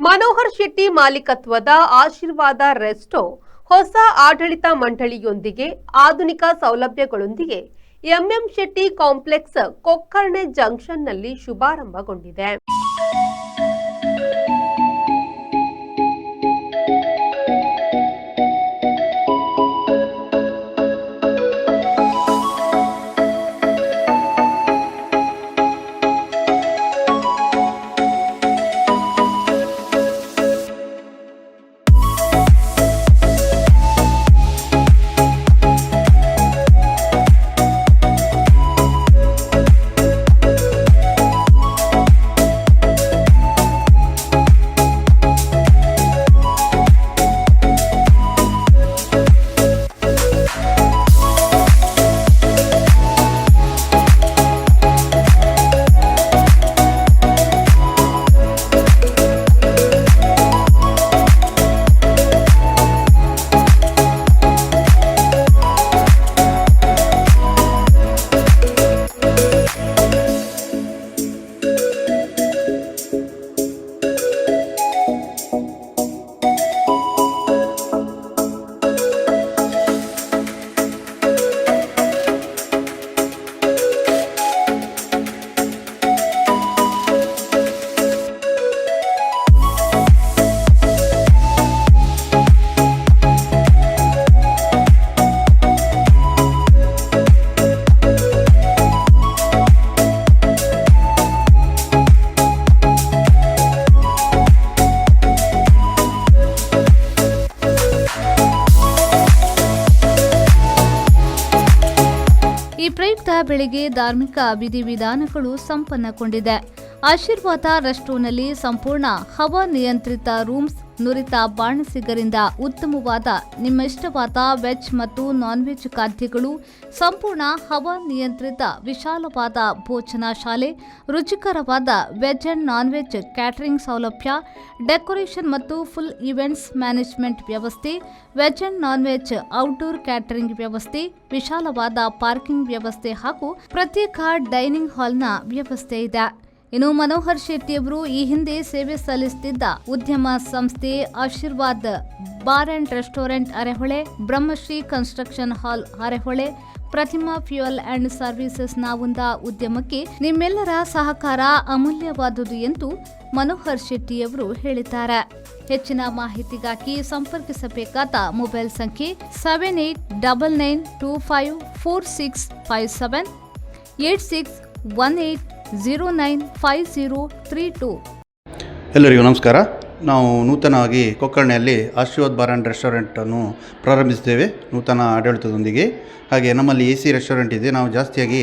ಮನೋಹರ್ ಶೆಟ್ಟಿ ಮಾಲೀಕತ್ವದ ಆಶೀರ್ವಾದ ರೆಸ್ಟೋ ಹೊಸ ಆಡಳಿತ ಮಂಡಳಿಯೊಂದಿಗೆ ಆಧುನಿಕ ಸೌಲಭ್ಯಗಳೊಂದಿಗೆ ಎಂಎಂ ಶೆಟ್ಟಿ ಕಾಂಪ್ಲೆಕ್ಸ್ ಕೊಕ್ಕರ್ಣೆ ಜಂಕ್ಷನ್ನಲ್ಲಿ ಶುಭಾರಂಭಗೊಂಡಿದೆ. ಈ ಪ್ರಯುಕ್ತ ಬೆಳಗ್ಗೆ ಧಾರ್ಮಿಕ ವಿಧಿವಿಧಾನಗಳು ಸಂಪನ್ನಗೊಂಡಿದೆ. ಆಶೀರ್ವಾದ ರೆಸ್ಟೋನಲ್ಲಿ ಸಂಪೂರ್ಣ ಹವಾನಿಯಂತ್ರಿತ ರೂಮ್ಸ್, ನುರಿತ ಬಾಣಸಿಗರಿಂದ ಉತ್ತಮವಾದ ನಿಮ್ಮ ಇಷ್ಟವಾದ ವೆಜ್ ಮತ್ತು ನಾನ್ ವೆಜ್ ಖಾದ್ಯಗಳು, ಸಂಪೂರ್ಣ ಹವಾನಿಯಂತ್ರಿತ ವಿಶಾಲವಾದ ಭೋಜನ ಶಾಲೆ, ರುಚಿಕರವಾದ veg and non veg catering ಸೌಲಭ್ಯ, ಡೆಕೋರೇಷನ್ ಮತ್ತು ಫುಲ್ ಈವೆಂಟ್ಸ್ ಮ್ಯಾನೇಜ್ಮೆಂಟ್ ವ್ಯವಸ್ಥೆ, veg and non veg outdoor catering ವ್ಯವಸ್ಥೆ, ವಿಶಾಲವಾದ ಪಾರ್ಕಿಂಗ್ ವ್ಯವಸ್ಥೆ ಹಾಗೂ ಪ್ರತ್ಯೇಕ ಡೈನಿಂಗ್ ಹಾಲ್ನ ವ್ಯವಸ್ಥೆ ಇದೆ. ಇನ್ನು ಮನೋಹರ್ ಶೆಟ್ಟಿಯವರು ಈ ಹಿಂದೆ ಸೇವೆ ಸಲ್ಲಿಸುತ್ತಿದ್ದ ಉದ್ಯಮ ಸಂಸ್ಥೆ Ashirwad bar and restaurant Arehole, Brahmashree construction hall Arehole, Pratima fuel and ಸರ್ವಿಸಸ್ನ ಒಂದು ಉದ್ಯಮಕ್ಕೆ ನಿಮ್ಮೆಲ್ಲರ ಸಹಕಾರ ಅಮೂಲ್ಯವಾದುದು ಎಂದು ಮನೋಹರ್ ಶೆಟ್ಟಿಯವರು ಹೇಳಿದ್ದಾರೆ. ಹೆಚ್ಚಿನ ಮಾಹಿತಿಗಾಗಿ ಸಂಪರ್ಕಿಸಬೇಕಾದ ಮೊಬೈಲ್ ಸಂಖ್ಯೆ 7899254657 8618095032. ಎಲ್ಲರಿಗೂ ನಮಸ್ಕಾರ. ನಾವು ನೂತನವಾಗಿ ಕೊಕ್ಕರ್ಣೆಯಲ್ಲಿ ಆಶೀರ್ವಾದ್ ಬಾರ್ ಆ್ಯಂಡ್ ರೆಸ್ಟೋರೆಂಟನ್ನು ಪ್ರಾರಂಭಿಸಿದ್ದೇವೆ ನೂತನ ಆಡಳಿತದೊಂದಿಗೆ. ಹಾಗೆ ನಮ್ಮಲ್ಲಿ AC ರೆಸ್ಟೋರೆಂಟ್ ಇದೆ. ನಾವು ಜಾಸ್ತಿಯಾಗಿ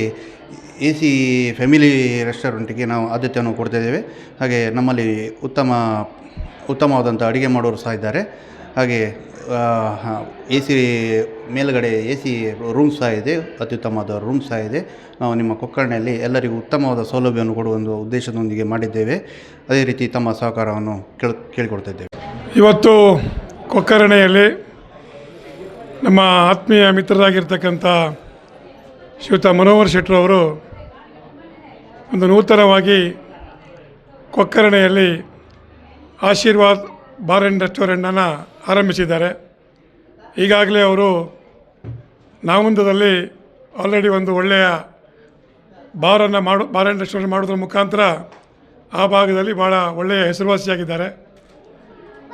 AC ಫ್ಯಾಮಿಲಿ ರೆಸ್ಟೋರೆಂಟಿಗೆ ನಾವು ಆದ್ಯತೆಯನ್ನು ಕೊಡ್ತಾಯಿದ್ದೇವೆ. ಹಾಗೆ ನಮ್ಮಲ್ಲಿ ಉತ್ತಮವಾದಂಥ ಅಡುಗೆ ಮಾಡೋರು ಸಹ ಇದ್ದಾರೆ. ಹಾಗೆ AC ಮೇಲುಗಡೆ AC ರೂಮ್ ಸಹ ಇದೆ, ಅತ್ಯುತ್ತಮವಾದ ರೂಮ್ ಸಹ ಇದೆ. ನಾವು ನಿಮ್ಮ ಕೊಕ್ಕರ್ಣೆಯಲ್ಲಿ ಎಲ್ಲರಿಗೂ ಉತ್ತಮವಾದ ಸೌಲಭ್ಯವನ್ನು ಕೊಡುವ ಒಂದು ಉದ್ದೇಶದೊಂದಿಗೆ ಮಾಡಿದ್ದೇವೆ. ಅದೇ ರೀತಿ ತಮ್ಮ ಸಹಕಾರವನ್ನು ಕೇಳಿಕೊಡ್ತಾ ಇದ್ದೇವೆ. ಇವತ್ತು ಕೊಕ್ಕರ್ಣೆಯಲ್ಲಿ ನಮ್ಮ ಆತ್ಮೀಯ ಮಿತ್ರರಾಗಿರ್ತಕ್ಕಂಥ ಶ್ರೀಯುತ ಮನೋಹರ್ ಶೆಟ್ಟಿರವರು ಒಂದು ನೂತನವಾಗಿ ಕೊಕ್ಕರ್ಣೆಯಲ್ಲಿ ಆಶೀರ್ವಾದ್ ಬಾರ್ ಆ್ಯಂಡ್ ರೆಸ್ಟೋರೆಂಟನ್ನು ಆರಂಭಿಸಿದ್ದಾರೆ. ಈಗಾಗಲೇ ಅವರು ನಾಮಂದದಲ್ಲಿ ಆಲ್ರೆಡಿ ಒಂದು ಒಳ್ಳೆಯ ಬಾರ್ ಆ್ಯಂಡ್ ರೆಸ್ಟೋರೆಂಟ್ ಮಾಡೋದ್ರ ಮುಖಾಂತರ ಆ ಭಾಗದಲ್ಲಿ ಭಾಳ ಒಳ್ಳೆಯ ಹೆಸರುವಾಸಿಯಾಗಿದ್ದಾರೆ.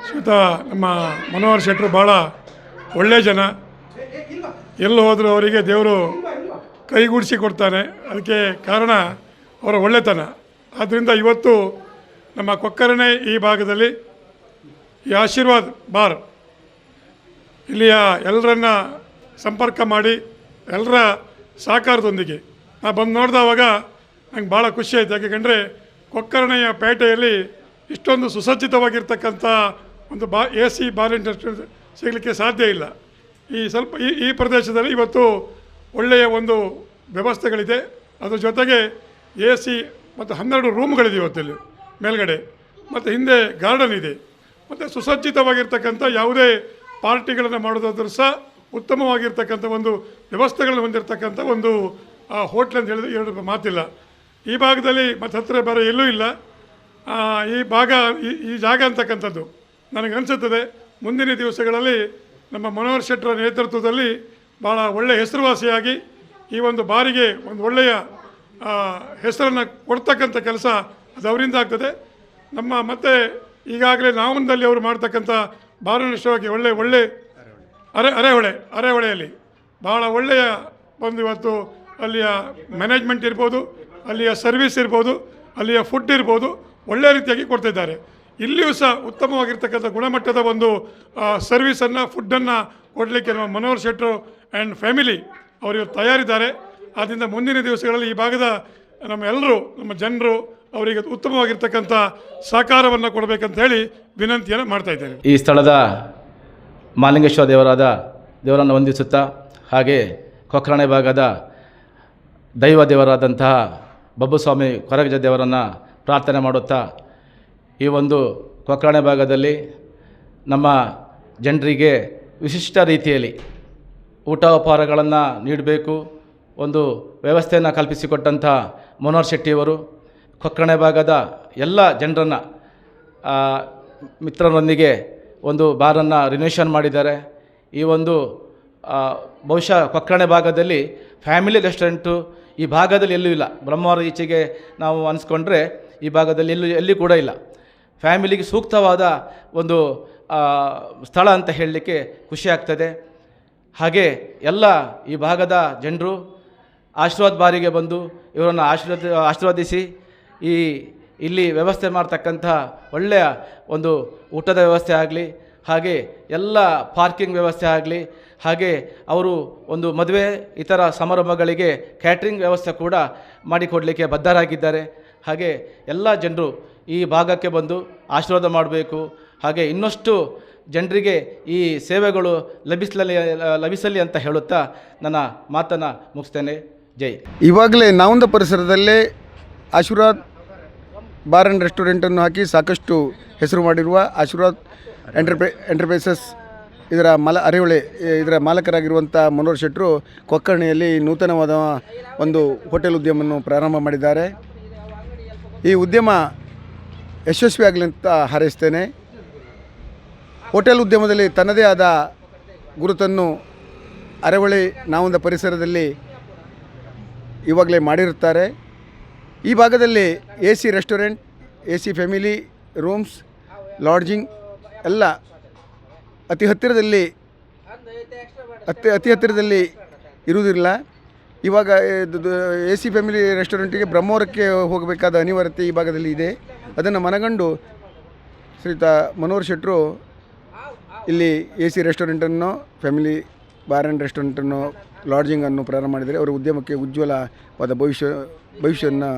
ಶ್ರೀಯುತ ನಮ್ಮ ಮನೋಹರ್ ಶೆಟ್ಟರು ಭಾಳ ಒಳ್ಳೆಯ ಜನ. ಎಲ್ಲೂ ಹೋದರೂ ಅವರಿಗೆ ದೇವರು ಕೈಗೂಡಿಸಿ ಕೊಡ್ತಾನೆ. ಅದಕ್ಕೆ ಕಾರಣ ಅವರ ಒಳ್ಳೆತನ. ಆದ್ದರಿಂದ ಇವತ್ತು ನಮ್ಮ ಕೊಕ್ಕರ್ಣೆ ಈ ಭಾಗದಲ್ಲಿ ಈ ಆಶೀರ್ವಾದ್ ಬಾರ್ ಇಲ್ಲಿಯ ಎಲ್ಲರನ್ನ ಸಂಪರ್ಕ ಮಾಡಿ ಎಲ್ಲರ ಸಹಕಾರದೊಂದಿಗೆ ನಾನು ಬಂದು ನೋಡಿದವಾಗ ನಂಗೆ ಭಾಳ ಖುಷಿ ಆಯಿತು. ಯಾಕೆಂದರೆ ಕೊಕ್ಕರ್ಣೆಯ ಪೇಟೆಯಲ್ಲಿ ಇಷ್ಟೊಂದು ಸುಸಜ್ಜಿತವಾಗಿರ್ತಕ್ಕಂಥ ಒಂದು AC ಬಾರ್ ಆ್ಯಂಡ್ ರೆಸ್ಟೋರೆಂಟ್ ಸಿಗಲಿಕ್ಕೆ ಸಾಧ್ಯ ಇಲ್ಲ. ಈ ಪ್ರದೇಶದಲ್ಲಿ ಇವತ್ತು ಒಳ್ಳೆಯ ಒಂದು ವ್ಯವಸ್ಥೆಗಳಿದೆ. ಅದ್ರ ಜೊತೆಗೆ AC ಮತ್ತು 12 ರೂಮ್ಗಳಿದೆ ಇವತ್ತಲ್ಲಿ ಮೇಲ್ಗಡೆ, ಮತ್ತು ಹಿಂದೆ ಗಾರ್ಡನ್ ಇದೆ. ಮತ್ತು ಸುಸಜ್ಜಿತವಾಗಿರ್ತಕ್ಕಂಥ ಯಾವುದೇ ಪಾರ್ಟಿಗಳನ್ನು ಮಾಡೋದಾದ್ರೂ ಸಹ ಉತ್ತಮವಾಗಿರ್ತಕ್ಕಂಥ ಒಂದು ವ್ಯವಸ್ಥೆಗಳನ್ನು ಹೊಂದಿರತಕ್ಕಂಥ ಒಂದು ಹೋಟ್ಲ್ ಅಂತ ಹೇಳಿದ್ರೆ ಎರಡು ಮಾತಿಲ್ಲ. ಈ ಭಾಗದಲ್ಲಿ ಮತ್ತು ಹತ್ತಿರ ಬೇರೆ ಎಲ್ಲೂ ಇಲ್ಲ. ಈ ಭಾಗ ಈ ಜಾಗ ಅಂತಕ್ಕಂಥದ್ದು ನನಗನ್ಸುತ್ತದೆ ಮುಂದಿನ ದಿವಸಗಳಲ್ಲಿ ನಮ್ಮ ಮನೋಹರ್ ಶೆಟ್ಟರ ನೇತೃತ್ವದಲ್ಲಿ ಭಾಳ ಒಳ್ಳೆಯ ಹೆಸರುವಾಸಿಯಾಗಿ ಈ ಒಂದು ಬಾರಿಗೆ ಒಂದು ಒಳ್ಳೆಯ ಹೆಸರನ್ನು ಕೊಡ್ತಕ್ಕಂಥ ಕೆಲಸ ಅದು ಅವರಿಂದ ಆಗ್ತದೆ. ನಮ್ಮ ಮತ್ತು ಈಗಾಗಲೇ ನಾವೊಂದಲ್ಲಿ ಅವರು ಮಾಡ್ತಕ್ಕಂಥ ಬಾರನಷ್ಟವಾಗಿ ಒಳ್ಳೆ ಅರೆಹೊಳೆಯಲ್ಲಿ ಭಾಳ ಒಳ್ಳೆಯ ಒಂದು ಇವತ್ತು ಅಲ್ಲಿಯ ಮ್ಯಾನೇಜ್ಮೆಂಟ್ ಇರ್ಬೋದು, ಅಲ್ಲಿಯ ಸರ್ವಿಸ್ ಇರ್ಬೋದು, ಅಲ್ಲಿಯ ಫುಡ್ ಇರ್ಬೋದು, ಒಳ್ಳೆಯ ರೀತಿಯಾಗಿ ಕೊಡ್ತಿದ್ದಾರೆ. ಇಲ್ಲಿಯೂ ಸಹ ಉತ್ತಮವಾಗಿರ್ತಕ್ಕಂಥ ಗುಣಮಟ್ಟದ ಒಂದು ಸರ್ವಿಸನ್ನು ಫುಡ್ಡನ್ನು ಕೊಡಲಿಕ್ಕೆ ನಮ್ಮ ಮನೋಹರ್ ಶೆಟ್ಟರು ಆ್ಯಂಡ್ ಫ್ಯಾಮಿಲಿ ಅವರು ತಯಾರಿದ್ದಾರೆ. ಆದ್ದರಿಂದ ಮುಂದಿನ ದಿವಸಗಳಲ್ಲಿ ಈ ಭಾಗದ ನಮ್ಮ ಜನರು ಅವರಿಗೆ ಉತ್ತಮವಾಗಿರ್ತಕ್ಕಂಥ ಸಹಕಾರವನ್ನು ಕೊಡಬೇಕಂತ ಹೇಳಿ ವಿನಂತಿಯನ್ನು ಮಾಡ್ತಾ ಇದ್ದೇನೆ. ಈ ಸ್ಥಳದ ಮಹಾಲಿಂಗೇಶ್ವರ ದೇವರನ್ನು ವಂದಿಸುತ್ತಾ, ಹಾಗೆ ಕೊಕ್ರಾಣೆ ಭಾಗದ ದೈವ ದೇವರಾದಂತಹ ಬಬ್ಬುಸ್ವಾಮಿ ಕೊರಗಜ್ಜ ದೇವರನ್ನು ಪ್ರಾರ್ಥನೆ ಮಾಡುತ್ತಾ, ಈ ಒಂದು ಕೊಕ್ರಾಣೆ ಭಾಗದಲ್ಲಿ ನಮ್ಮ ಜನರಿಗೆ ವಿಶಿಷ್ಟ ರೀತಿಯಲ್ಲಿ ಊಟ ಉಪಹಾರಗಳನ್ನು ನೀಡಬೇಕು ಒಂದು ವ್ಯವಸ್ಥೆಯನ್ನು ಕಲ್ಪಿಸಿಕೊಟ್ಟಂಥ ಮನೋಹರ್ ಶೆಟ್ಟಿಯವರು ಕೊಕ್ರಾಣೆ ಭಾಗದ ಎಲ್ಲ ಜನರನ್ನು ಮಿತ್ರರೊಂದಿಗೆ ಒಂದು ಬಾರನ್ನು ರಿನೋವೇಷನ್ ಮಾಡಿದ್ದಾರೆ. ಈ ಒಂದು ಬಹುಶಃ ಕೊಕ್ರಾಣೆ ಭಾಗದಲ್ಲಿ ಫ್ಯಾಮಿಲಿ ರೆಸ್ಟೋರೆಂಟು ಈ ಭಾಗದಲ್ಲಿ ಎಲ್ಲೂ ಇಲ್ಲ. ಬ್ರಹ್ಮಾವರ ಈಚೆಗೆ ನಾವು ಅನಿಸ್ಕೊಂಡ್ರೆ ಈ ಭಾಗದಲ್ಲಿ ಎಲ್ಲಿ ಕೂಡ ಇಲ್ಲ. ಫ್ಯಾಮಿಲಿಗೆ ಸೂಕ್ತವಾದ ಒಂದು ಸ್ಥಳ ಅಂತ ಹೇಳಲಿಕ್ಕೆ ಖುಷಿ ಆಗ್ತದೆ. ಹಾಗೆ ಎಲ್ಲ ಈ ಭಾಗದ ಜನರು ಆಶೀರ್ವಾದ ಬಾರಿಗೆ ಬಂದು ಇವರನ್ನು ಆಶೀರ್ವದಿಸಿ ಇಲ್ಲಿ ವ್ಯವಸ್ಥೆ ಮಾಡ್ತಕ್ಕಂಥ ಒಳ್ಳೆಯ ಒಂದು ಊಟದ ವ್ಯವಸ್ಥೆ ಆಗಲಿ, ಹಾಗೆ ಎಲ್ಲ ಪಾರ್ಕಿಂಗ್ ವ್ಯವಸ್ಥೆ ಆಗಲಿ, ಹಾಗೆ ಅವರು ಒಂದು ಮದುವೆ ಇತರ ಸಮಾರಂಭಗಳಿಗೆ ಕ್ಯಾಟ್ರಿಂಗ್ ವ್ಯವಸ್ಥೆ ಕೂಡ ಮಾಡಿಕೊಡಲಿಕ್ಕೆ ಬದ್ಧರಾಗಿದ್ದಾರೆ. ಹಾಗೆ ಎಲ್ಲ ಜನರು ಈ ಭಾಗಕ್ಕೆ ಬಂದು ಆಶೀರ್ವಾದ ಮಾಡಬೇಕು. ಹಾಗೆ ಇನ್ನಷ್ಟು ಜನರಿಗೆ ಈ ಸೇವೆಗಳು ಲಭಿಸಲಿ ಅಂತ ಹೇಳುತ್ತಾ ನನ್ನ ಮಾತನ್ನು ಮುಗಿಸ್ತೇನೆ. ಜೈ. ಇವಾಗಲೇ ನಾವೊಂದು ಪರಿಸರದಲ್ಲೇ ಆಶೀರ್ವಾದ್ ಬಾರ್ ಆ್ಯಂಡ್ ರೆಸ್ಟೋರೆಂಟನ್ನು ಹಾಕಿ ಸಾಕಷ್ಟು ಹೆಸರು ಮಾಡಿರುವ ಆಶೀರ್ವಾದ್ ಎಂಟರ್ಪ್ರೈಸಸ್ ಇದರ ಅರೆಹೊಳೆ ಇದರ ಮಾಲಕರಾಗಿರುವಂಥ ಮನೋಹರ್ ಶೆಟ್ಟರು ಕೊಕ್ಕರ್ಣಿಯಲ್ಲಿ ನೂತನವಾದ ಒಂದು ಹೋಟೆಲ್ ಉದ್ಯಮವನ್ನು ಪ್ರಾರಂಭ ಮಾಡಿದ್ದಾರೆ. ಈ ಉದ್ಯಮ ಯಶಸ್ವಿಯಾಗಲಿ ಅಂತ ಹಾರೈಸ್ತೇನೆ. ಹೋಟೆಲ್ ಉದ್ಯಮದಲ್ಲಿ ತನ್ನದೇ ಆದ ಗುರುತನ್ನು ಅರೆಹೊಳೆ ನಾವೊಂದು ಪರಿಸರದಲ್ಲಿ ಇವಾಗಲೇ ಮಾಡಿರುತ್ತಾರೆ. ಈ ಭಾಗದಲ್ಲಿ AC restaurant, AC family rooms, lodging ಎಲ್ಲ ಅತಿ ಹತ್ತಿರದಲ್ಲಿ ಇರುವುದಿಲ್ಲ. ಇವಾಗ AC ಫ್ಯಾಮಿಲಿ ರೆಸ್ಟೋರೆಂಟಿಗೆ ಬ್ರಹ್ಮವರಕ್ಕೆ ಹೋಗಬೇಕಾದ ಅನಿವಾರ್ಯತೆ ಈ ಭಾಗದಲ್ಲಿ ಇದೆ. ಅದನ್ನು ಮನಗಂಡು ಶ್ರೀಯುತ ಮನೋಹರ್ ಶೆಟ್ಟರು ಇಲ್ಲಿ AC ರೆಸ್ಟೋರೆಂಟನ್ನು, ಫ್ಯಾಮಿಲಿ ಬಾರ್ ಆ್ಯಂಡ್ ರೆಸ್ಟೋರೆಂಟನ್ನು, ಲಾಡ್ಜಿಂಗನ್ನು ಪ್ರಾರಂಭ ಮಾಡಿದರೆ ಅವರ ಉದ್ಯಮಕ್ಕೆ ಉಜ್ವಲವಾದ ಭವಿಷ್ಯವನ್ನು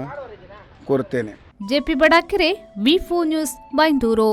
ಕೋರುತ್ತೇನೆ. ಜೆಪಿ ಬಡಾಕೆರೆ, ವಿ4 ನ್ಯೂಸ್, ಬೈಂದೂರು.